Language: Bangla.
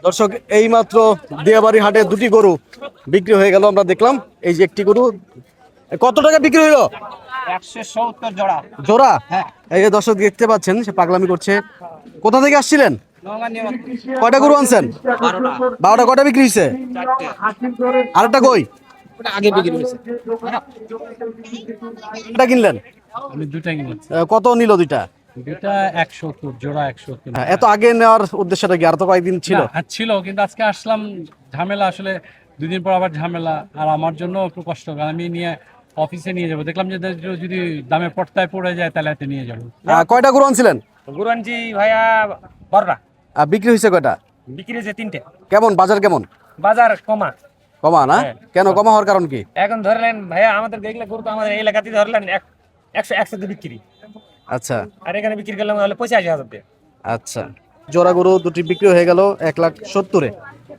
দর্শক এইমাত্র দিয়াবাড়ি হাটে দুটি গরু বিক্রি হয়ে গেল, আমরা দেখলাম। এই যে একটি গরু কত টাকা বিক্রি হইলো? 170 জোড়া। জোড়া? হ্যাঁ। এই যে দর্শক দেখতে পাচ্ছেন, সে পাগলামি করছে। কোথা থেকে আসছিলেন? নওগাঁ কয়টা গরু আনছেন? 12টা। কয়টা বিক্রি হয়েছে? আরেকটা কই? ওটা আগে বিক্রি হয়েছে। এটা কিনলেন? আমি দুটা কিনেছি। কত নিল দুইটা? দুটা 170 জোড়া 170। এত আগে নেওয়ার উদ্দেশ্যটা কি? আর তো কয়েকদিন ছিল। ছিল কিন্তু আজকে আসলাম, ঝামেলা আসলে 2 দিন পর আবার ঝামেলা। আর আমার জন্য একটু কষ্ট, কারণ আমি নিয়ে অফিসে নিয়ে যাবো, দেখলাম যে যদি দামে পড়তায় পড়ে যায় তাহলে হাতে নিয়ে যাবো। কয়টা গরু আনছিলেন? গুরানজি ভাইয়া 12টা। বিক্রি হয়েছে কয়টা? বিক্রি হয়েছে 3টে। কেমন বাজার কেমন? বাজার কমা। কমা না? হ্যাঁ। কেন কমা হওয়ার কারণ কি? এখন ধরলেন ভাইয়া আমাদের দেখলে গরু তো আমাদের এই এলাকাতে ধরলেন 100 বিক্রি। আচ্ছা আর এখানে বিক্রি করলাম হলে 85,000 দিয়ে। আচ্ছা। জোড়া গরু দুটি বিক্রি হয়ে গেল 1,70,000-এ।